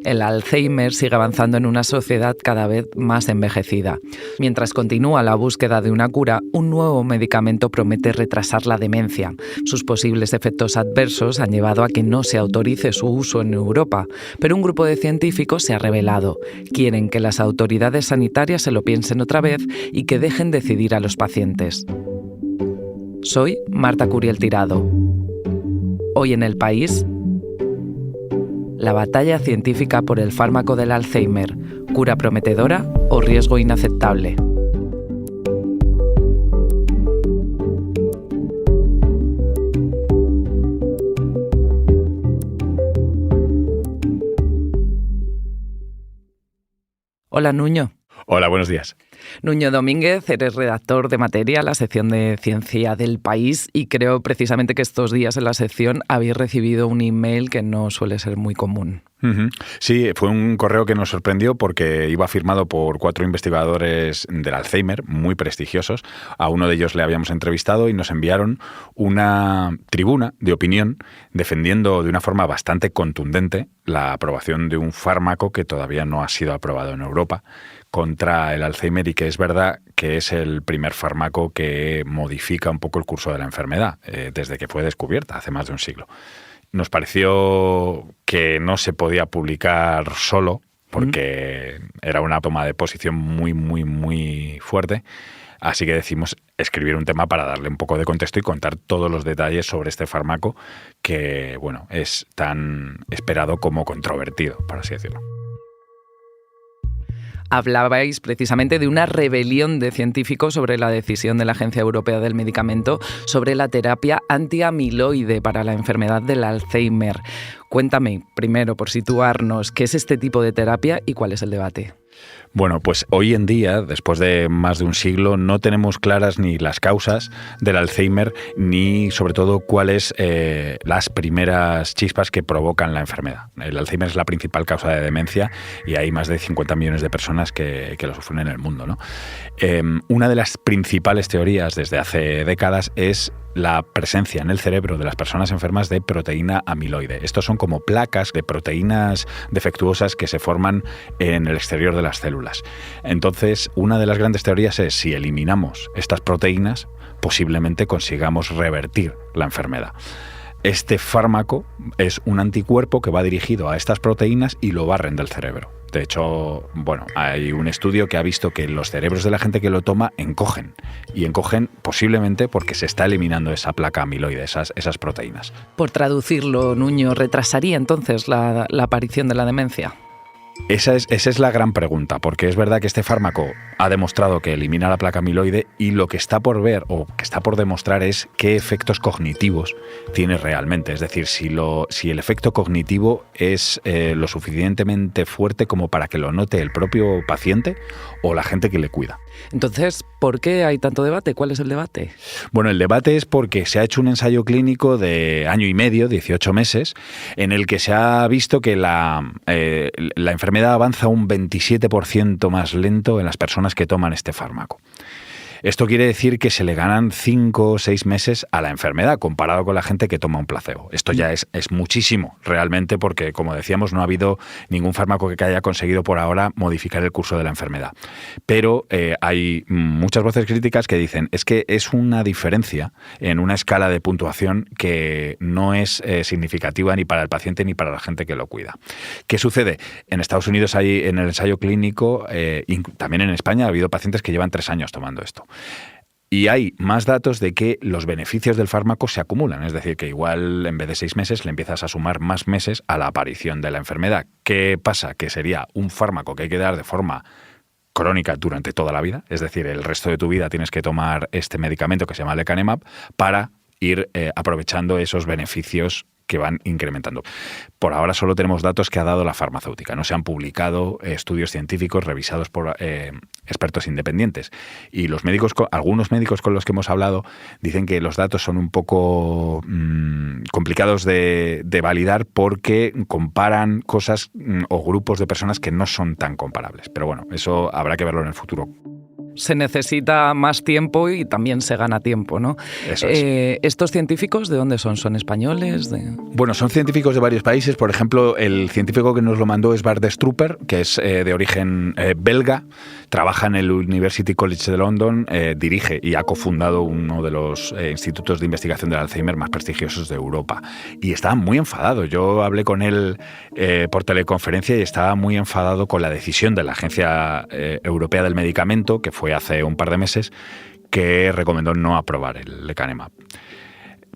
el Alzheimer sigue avanzando en una sociedad cada vez más envejecida. Mientras continúa la búsqueda de una cura, un nuevo medicamento promete retrasar la demencia. Sus posibles efectos adversos han llevado a que no se autorice su uso en Europa, pero un grupo de científicos se ha rebelado. Quieren que las autoridades sanitarias se lo piensen otra vez y que dejen decidir a los pacientes. Soy Marta Curiel Tirado. Hoy en El País, la batalla científica por el fármaco del Alzheimer, cura prometedora o riesgo inaceptable. Hola, Nuño. Hola, buenos días. Nuño Domínguez, eres redactor de Materia, la sección de ciencia del País, y creo precisamente que estos días en la sección habéis recibido un email que no suele ser muy común. Sí, fue un correo que nos sorprendió porque iba firmado por 4 investigadores del Alzheimer muy prestigiosos. A uno de ellos le habíamos entrevistado y nos enviaron una tribuna de opinión defendiendo de una forma bastante contundente la aprobación de un fármaco que todavía no ha sido aprobado en Europa contra el Alzheimer y que es verdad que es el primer fármaco que modifica un poco el curso de la enfermedad desde que fue descubierta hace más de un siglo. Nos pareció que no se podía publicar solo porque era una toma de posición muy fuerte. Así que decidimos escribir un tema para darle un poco de contexto y contar todos los detalles sobre este fármaco que, bueno, es tan esperado como controvertido, por así decirlo. Hablabais precisamente de una rebelión de científicos sobre la decisión de la Agencia Europea del Medicamento sobre la terapia antiamiloide para la enfermedad del Alzheimer. Cuéntame, primero, por situarnos, ¿qué es este tipo de terapia y cuál es el debate? Bueno, pues hoy en día, después de más de un siglo, no tenemos claras ni las causas del Alzheimer ni, sobre todo, cuáles las primeras chispas que provocan la enfermedad. El Alzheimer es la principal causa de demencia y hay más de 50 millones de personas que lo sufren en el mundo, ¿no? Una de las principales teorías desde hace décadas es la presencia en el cerebro de las personas enfermas de proteína amiloide. Estos son como placas de proteínas defectuosas que se forman en el exterior de las células. Entonces, una de las grandes teorías es si eliminamos estas proteínas, posiblemente consigamos revertir la enfermedad. Este fármaco es un anticuerpo que va dirigido a estas proteínas y lo barren del cerebro. De hecho, bueno, hay un estudio que ha visto que los cerebros de la gente que lo toma encogen. Y encogen posiblemente porque se está eliminando esa placa amiloide, esas proteínas. Por traducirlo, Nuño, ¿retrasaría entonces la aparición de la demencia? Esa es la gran pregunta, porque es verdad que este fármaco ha demostrado que elimina la placa amiloide y lo que está por ver o que está por demostrar es qué efectos cognitivos tiene realmente. Es decir, si el efecto cognitivo es lo suficientemente fuerte como para que lo note el propio paciente o la gente que le cuida. Entonces, ¿por qué hay tanto debate? ¿Cuál es el debate? Bueno, el debate es porque se ha hecho un ensayo clínico de año y medio, 18 meses, en el que se ha visto que la enfermedad avanza un 27% más lento en las personas que toman este fármaco. Esto quiere decir que se le ganan 5 o 6 meses a la enfermedad comparado con la gente que toma un placebo. Esto ya es muchísimo realmente porque, como decíamos, no ha habido ningún fármaco que haya conseguido por ahora modificar el curso de la enfermedad. Pero hay muchas voces críticas que dicen es que es una diferencia en una escala de puntuación que no es significativa ni para el paciente ni para la gente que lo cuida. ¿Qué sucede? En Estados Unidos hay en el ensayo clínico, también en España ha habido pacientes que llevan 3 años tomando esto. Y hay más datos de que los beneficios del fármaco se acumulan, es decir, que igual en vez de 6 meses le empiezas a sumar más meses a la aparición de la enfermedad. ¿Qué pasa? Que sería un fármaco que hay que dar de forma crónica durante toda la vida, es decir, el resto de tu vida tienes que tomar este medicamento que se llama lecanemab para ir aprovechando esos beneficios que van incrementando. Por ahora solo tenemos datos que ha dado la farmacéutica. No se han publicado estudios científicos revisados por expertos independientes. Y algunos médicos con los que hemos hablado dicen que los datos son un poco complicados de validar porque comparan cosas o grupos de personas que no son tan comparables. Pero bueno, eso habrá que verlo en el futuro. se necesita más tiempo y también se gana tiempo, ¿no? Eso es. ¿Estos científicos de dónde son? ¿Son españoles? Bueno, son científicos de varios países. Por ejemplo, el científico que nos lo mandó es Bart de Strooper, que es de origen belga, trabaja en el University College de London, dirige y ha cofundado uno de los institutos de investigación del Alzheimer más prestigiosos de Europa. Y estaba muy enfadado. Yo hablé con él por teleconferencia y estaba muy enfadado con la decisión de la Agencia Europea del Medicamento, que fue hace un par de meses, que recomendó no aprobar el lecanemab.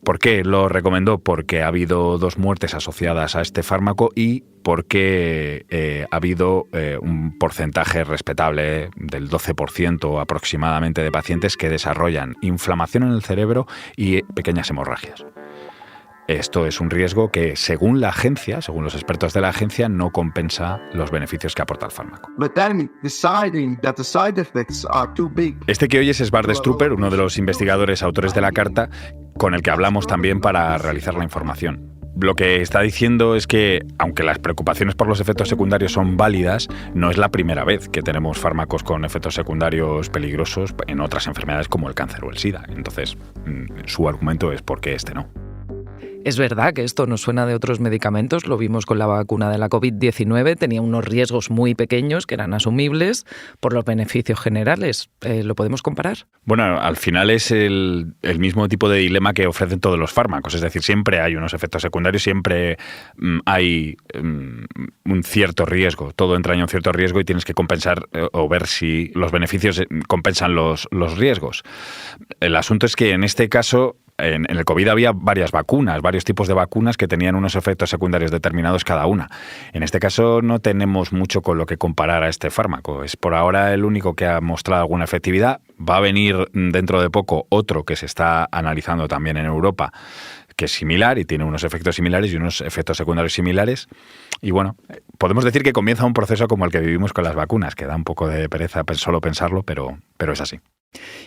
¿Por qué lo recomendó? Porque ha habido 2 muertes asociadas a este fármaco y porque ha habido un porcentaje respetable del 12% aproximadamente de pacientes que desarrollan inflamación en el cerebro y pequeñas hemorragias. Esto es un riesgo que, según la agencia, según los expertos de la agencia, no compensa los beneficios que aporta el fármaco. Este que oyes es Bart de Strooper, uno de los investigadores autores de la carta, con el que hablamos también para realizar la información. Lo que está diciendo es que, aunque las preocupaciones por los efectos secundarios son válidas, no es la primera vez que tenemos fármacos con efectos secundarios peligrosos en otras enfermedades como el cáncer o el SIDA. Entonces, su argumento es por qué este no. Es verdad que esto nos suena de otros medicamentos, lo vimos con la vacuna de la COVID-19, tenía unos riesgos muy pequeños que eran asumibles por los beneficios generales. ¿Lo podemos comparar? Bueno, al final es el mismo tipo de dilema que ofrecen todos los fármacos, es decir, siempre hay unos efectos secundarios, siempre hay un cierto riesgo, todo entraña un cierto riesgo y tienes que compensar o ver si los beneficios compensan los riesgos. El asunto es que en este caso, en el COVID había varios tipos de vacunas que tenían unos efectos secundarios determinados cada una. En este caso no tenemos mucho con lo que comparar a este fármaco. Es por ahora el único que ha mostrado alguna efectividad. Va a venir dentro de poco otro que se está analizando también en Europa, que es similar y tiene unos efectos similares y unos efectos secundarios similares. Y bueno, podemos decir que comienza un proceso como el que vivimos con las vacunas, que da un poco de pereza solo pensarlo, pero es así.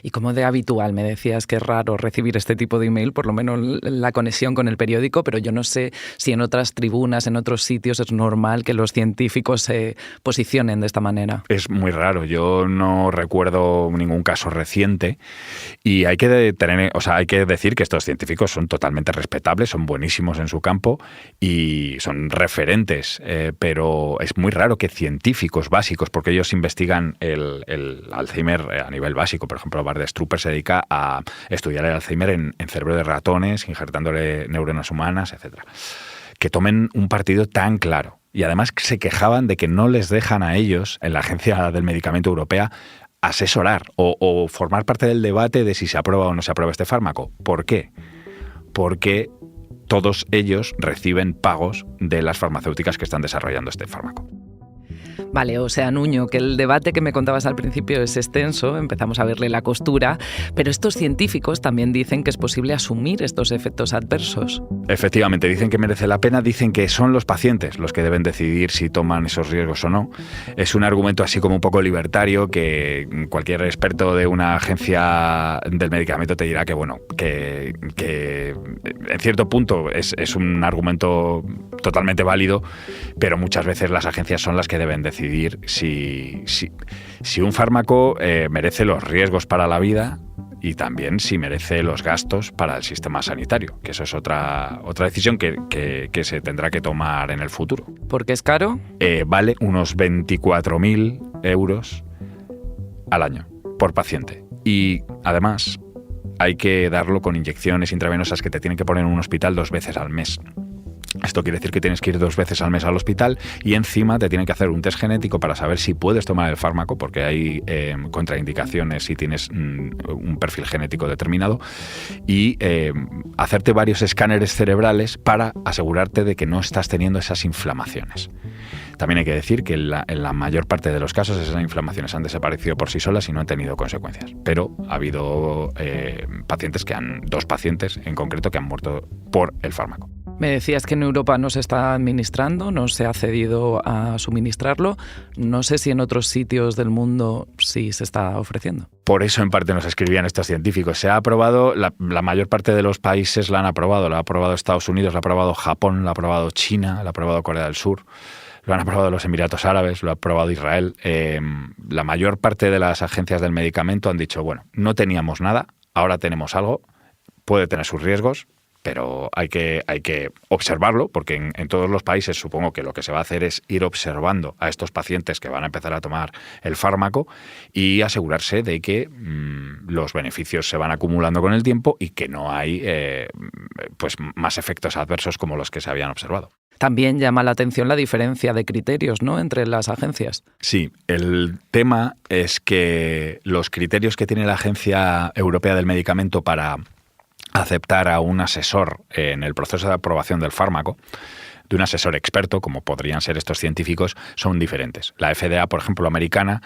Y como de habitual, me decías que es raro recibir este tipo de email, por lo menos la conexión con el periódico, pero yo no sé si en otras tribunas, en otros sitios es normal que los científicos se posicionen de esta manera. Es muy raro, yo no recuerdo ningún caso reciente y hay que decir que estos científicos son totalmente respetables, son buenísimos en su campo y son referentes, pero es muy raro que científicos básicos, porque ellos investigan el Alzheimer a nivel básico. Por ejemplo, Bart de Strooper se dedica a estudiar el Alzheimer en cerebro de ratones, injertándole neuronas humanas, etc. Que tomen un partido tan claro. Y además se quejaban de que no les dejan a ellos, en la Agencia del Medicamento Europea, asesorar o formar parte del debate de si se aprueba o no se aprueba este fármaco. ¿Por qué? Porque todos ellos reciben pagos de las farmacéuticas que están desarrollando este fármaco. Vale, o sea, Nuño, que el debate que me contabas al principio es extenso, empezamos a verle la costura, pero estos científicos también dicen que es posible asumir estos efectos adversos. Efectivamente, dicen que merece la pena, dicen que son los pacientes los que deben decidir si toman esos riesgos o no. Es un argumento así como un poco libertario que cualquier experto de una agencia del medicamento te dirá que, bueno, que en cierto punto es un argumento totalmente válido, pero muchas veces las agencias son las que deben decidir si un fármaco merece los riesgos para la vida y también si merece los gastos para el sistema sanitario, que eso es otra decisión que se tendrá que tomar en el futuro. ¿Por qué es caro? Vale unos 24.000 euros al año por paciente. Y además hay que darlo con inyecciones intravenosas que te tienen que poner en un hospital 2 veces al mes. Esto quiere decir que tienes que ir 2 veces al mes al hospital y encima te tienen que hacer un test genético para saber si puedes tomar el fármaco, porque hay contraindicaciones si tienes un perfil genético determinado, y hacerte varios escáneres cerebrales para asegurarte de que no estás teniendo esas inflamaciones. También hay que decir que en la mayor parte de los casos esas inflamaciones han desaparecido por sí solas y no han tenido consecuencias. Pero ha habido 2 pacientes en concreto que han muerto por el fármaco. Me decías que Europa no se está administrando, no se ha cedido a suministrarlo. No sé si en otros sitios del mundo sí se está ofreciendo. Por eso en parte nos escribían estos científicos. Se ha aprobado, la mayor parte de los países la han aprobado. La ha aprobado Estados Unidos, la ha aprobado Japón, la ha aprobado China, la ha aprobado Corea del Sur. Lo han aprobado los Emiratos Árabes, lo ha aprobado Israel. La mayor parte de las agencias del medicamento han dicho, bueno, no teníamos nada, ahora tenemos algo, puede tener sus riesgos, pero hay que observarlo, porque en todos los países supongo que lo que se va a hacer es ir observando a estos pacientes que van a empezar a tomar el fármaco y asegurarse de que los beneficios se van acumulando con el tiempo y que no hay pues más efectos adversos como los que se habían observado. También llama la atención la diferencia de criterios, ¿no?, entre las agencias. Sí, el tema es que los criterios que tiene la Agencia Europea del Medicamento para aceptar a un asesor en el proceso de aprobación del fármaco, de un asesor experto, como podrían ser estos científicos, son diferentes. La FDA, por ejemplo, americana,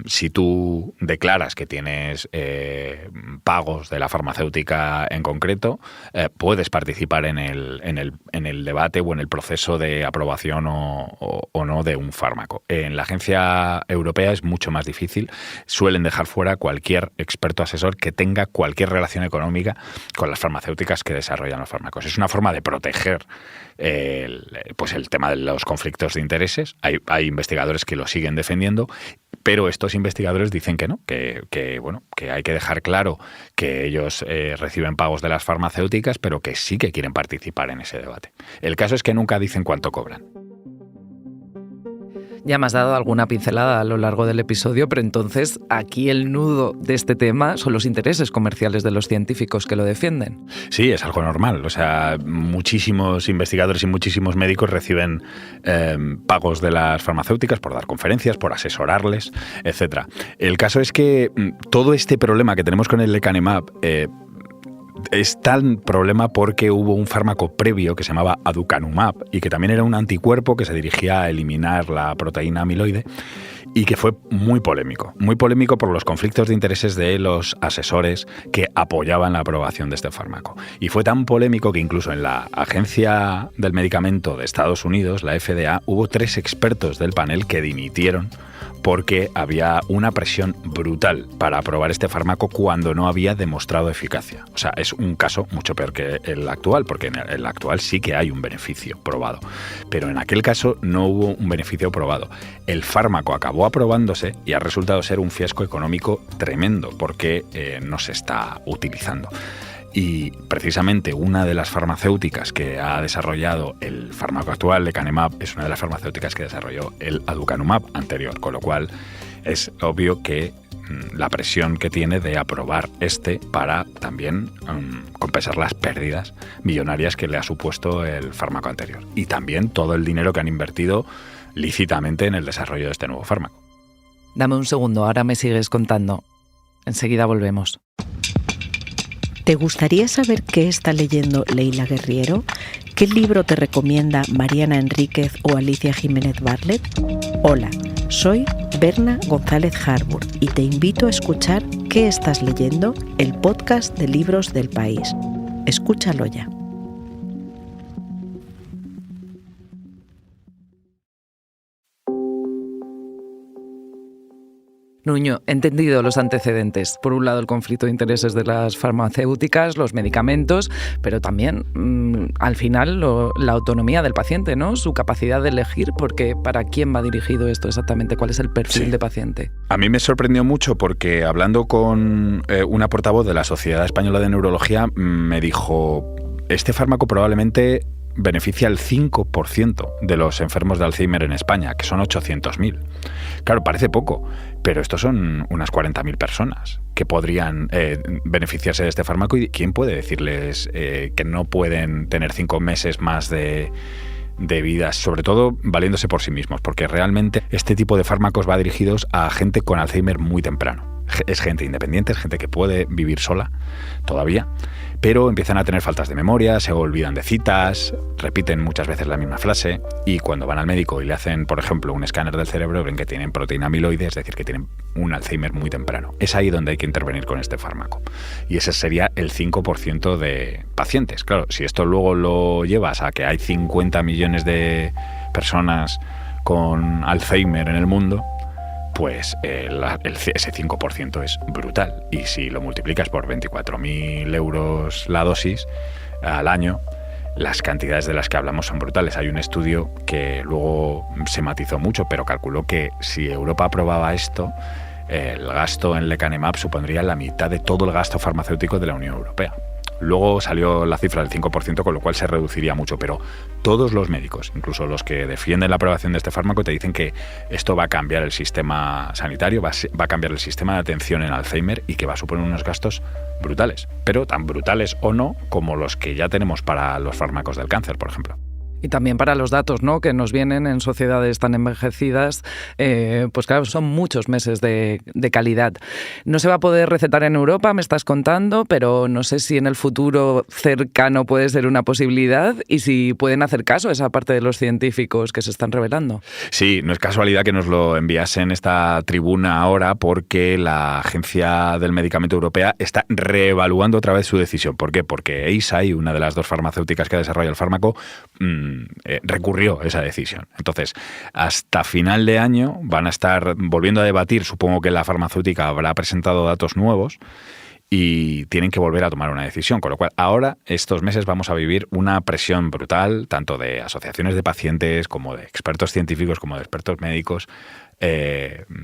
si tú declaras que tienes pagos de la farmacéutica en concreto, puedes participar en el debate o en el proceso de aprobación o no de un fármaco. En la agencia europea es mucho más difícil. Suelen dejar fuera cualquier experto asesor que tenga cualquier relación económica con las farmacéuticas que desarrollan los fármacos. Es una forma de proteger el tema de los conflictos de intereses. Hay investigadores que lo siguen defendiendo, pero estos investigadores dicen que no, que hay que dejar claro que ellos reciben pagos de las farmacéuticas, pero que sí que quieren participar en ese debate. El caso es que nunca dicen cuánto cobran. Ya me has dado alguna pincelada a lo largo del episodio, pero entonces aquí el nudo de este tema son los intereses comerciales de los científicos que lo defienden. Sí, es algo normal. O sea, muchísimos investigadores y muchísimos médicos reciben pagos de las farmacéuticas por dar conferencias, por asesorarles, etcétera. El caso es que todo este problema que tenemos con el lecanemab es tal problema porque hubo un fármaco previo que se llamaba aducanumab y que también era un anticuerpo que se dirigía a eliminar la proteína amiloide y que fue muy polémico por los conflictos de intereses de los asesores que apoyaban la aprobación de este fármaco. Y fue tan polémico que incluso en la Agencia del Medicamento de Estados Unidos, la FDA, hubo 3 expertos del panel que dimitieron porque había una presión brutal para aprobar este fármaco cuando no había demostrado eficacia. O sea, es un caso mucho peor que el actual, porque en el actual sí que hay un beneficio probado. Pero en aquel caso no hubo un beneficio probado. El fármaco acabó aprobándose y ha resultado ser un fiasco económico tremendo porque no se está utilizando. Y precisamente una de las farmacéuticas que ha desarrollado el fármaco actual, lecanemab, es una de las farmacéuticas que desarrolló el aducanumab anterior, con lo cual es obvio que la presión que tiene de aprobar para también compensar las pérdidas millonarias que le ha supuesto el fármaco anterior. Y también todo el dinero que han invertido lícitamente en el desarrollo de este nuevo fármaco. Dame un segundo, ahora me sigues contando. Enseguida volvemos. ¿Te gustaría saber qué está leyendo Leila Guerriero? ¿Qué libro te recomienda Mariana Enríquez o Alicia Jiménez Barlet? Hola, soy Berna González Harbour y te invito a escuchar ¿Qué estás leyendo?, el podcast de libros del país. Escúchalo ya. Nuño, he entendido los antecedentes. Por un lado, el conflicto de intereses de las farmacéuticas, los medicamentos, pero también, al final, la autonomía del paciente, ¿no? Su capacidad de elegir, porque ¿para quién va dirigido esto exactamente? ¿Cuál es el perfil de paciente? A mí me sorprendió mucho porque hablando con una portavoz de la Sociedad Española de Neurología, me dijo, este fármaco probablemente beneficia al 5% de los enfermos de Alzheimer en España, que son 800.000. Claro, parece poco, pero estos son unas 40.000 personas que podrían beneficiarse de este fármaco. ¿Y quién puede decirles que no pueden tener 5 meses más de vida, sobre todo valiéndose por sí mismos? Porque realmente este tipo de fármacos va dirigidos a gente con Alzheimer muy temprano. Es gente independiente, es gente que puede vivir sola todavía, pero empiezan a tener faltas de memoria, se olvidan de citas, repiten muchas veces la misma frase y cuando van al médico y le hacen, por ejemplo, un escáner del cerebro, ven que tienen proteína amiloide, es decir, que tienen un Alzheimer muy temprano. Es ahí donde hay que intervenir con este fármaco. Y ese sería el 5% de pacientes. Claro, si esto luego lo llevas a que hay 50 millones de personas con Alzheimer en el mundo, pues ese 5% es brutal. Y si lo multiplicas por 24.000 euros la dosis al año, las cantidades de las que hablamos son brutales. Hay un estudio que luego se matizó mucho, pero calculó que si Europa aprobaba esto, el gasto en lecanemab supondría la mitad de todo el gasto farmacéutico de la Unión Europea. Luego salió la cifra del 5%, con lo cual se reduciría mucho, pero todos los médicos, incluso los que defienden la aprobación de este fármaco, te dicen que esto va a cambiar el sistema sanitario, va a cambiar el sistema de atención en Alzheimer y que va a suponer unos gastos brutales, pero tan brutales o no como los que ya tenemos para los fármacos del cáncer, por ejemplo. Y también para los datos, ¿no?, que nos vienen en sociedades tan envejecidas, pues claro, son muchos meses de calidad. No se va a poder recetar en Europa, me estás contando, pero no sé si en el futuro cercano puede ser una posibilidad y si pueden hacer caso a esa parte de los científicos que se están revelando. Sí, no es casualidad que nos lo enviasen esta tribuna ahora porque la Agencia del Medicamento Europea está reevaluando otra vez su decisión. ¿Por qué? Porque Eisai, una de las dos farmacéuticas que desarrolla el fármaco, recurrió esa decisión. Entonces, hasta final de año van a estar volviendo a debatir, supongo que la farmacéutica habrá presentado datos nuevos y tienen que volver a tomar una decisión, con lo cual ahora, estos meses, vamos a vivir una presión brutal, tanto de asociaciones de pacientes, como de expertos científicos, como de expertos médicos,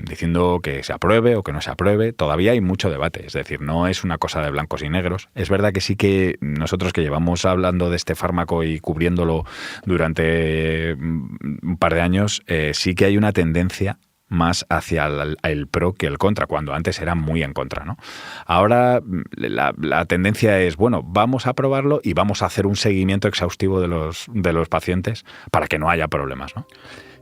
diciendo que se apruebe o que no se apruebe. Todavía hay mucho debate, es decir, no es una cosa de blancos y negros. Es verdad que sí que nosotros que llevamos hablando de este fármaco y cubriéndolo durante un par de años, sí que hay una tendencia más hacia el pro que el contra, cuando antes era muy en contra, ¿no? Ahora la tendencia es, bueno, vamos a aprobarlo y vamos a hacer un seguimiento exhaustivo de los pacientes para que no haya problemas, ¿no?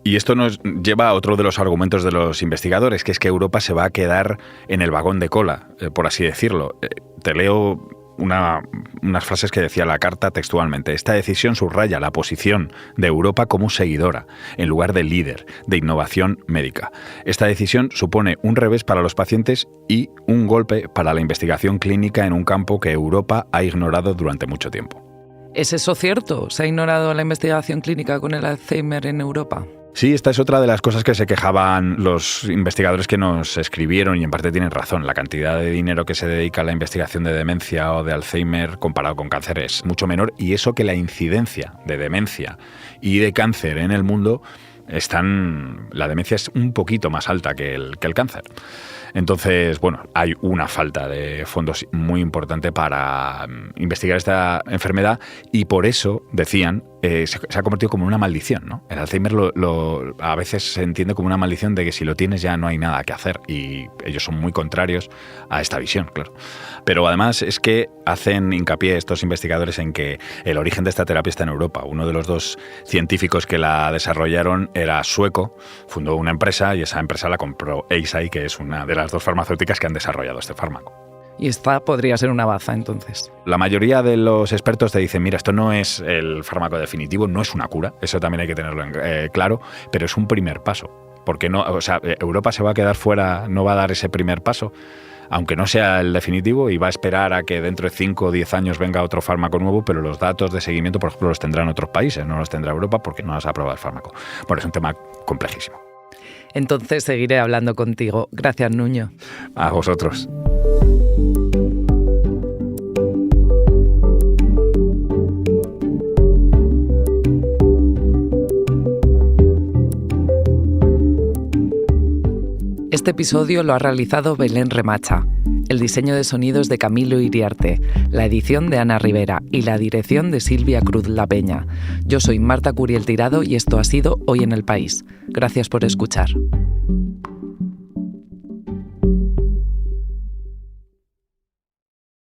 Y esto nos lleva a otro de los argumentos de los investigadores, que es que Europa se va a quedar en el vagón de cola, por así decirlo. Te leo unas frases que decía la carta textualmente. Esta decisión subraya la posición de Europa como seguidora, en lugar de líder, de innovación médica. Esta decisión supone un revés para los pacientes y un golpe para la investigación clínica en un campo que Europa ha ignorado durante mucho tiempo. ¿Es eso cierto? ¿Se ha ignorado la investigación clínica con el Alzheimer en Europa? Sí, esta es otra de las cosas que se quejaban los investigadores que nos escribieron y en parte tienen razón. La cantidad de dinero que se dedica a la investigación de demencia o de Alzheimer comparado con cáncer es mucho menor, y eso que la incidencia de demencia y de cáncer en el mundo la demencia es un poquito más alta que el cáncer. Entonces, bueno, hay una falta de fondos muy importante para investigar esta enfermedad y por eso, decían, se ha convertido como en una maldición, ¿no? El Alzheimer a veces se entiende como una maldición de que si lo tienes ya no hay nada que hacer, y ellos son muy contrarios a esta visión, claro. Pero además es que hacen hincapié estos investigadores en que el origen de esta terapia está en Europa. Uno de los dos científicos que la desarrollaron era sueco, fundó una empresa y esa empresa la compró Eisai, que es una de las dos farmacéuticas que han desarrollado este fármaco. Y esta podría ser una baza, entonces. La mayoría de los expertos te dicen, mira, esto no es el fármaco definitivo, no es una cura, eso también hay que tenerlo claro, pero es un primer paso. Porque no, o sea, Europa se va a quedar fuera, no va a dar ese primer paso, aunque no sea el definitivo, y va a esperar a que dentro de 5 o 10 años venga otro fármaco nuevo, pero los datos de seguimiento, por ejemplo, los tendrán otros países, no los tendrá Europa porque no las ha aprobado el fármaco. Bueno, es un tema complejísimo. Entonces seguiré hablando contigo. Gracias, Nuño. A vosotros. Este episodio lo ha realizado Belén Remacha, el diseño de sonidos de Camilo Iriarte, la edición de Ana Rivera y la dirección de Silvia Cruz La Peña. Yo soy Marta Curiel Tirado y esto ha sido Hoy en el País. Gracias por escuchar.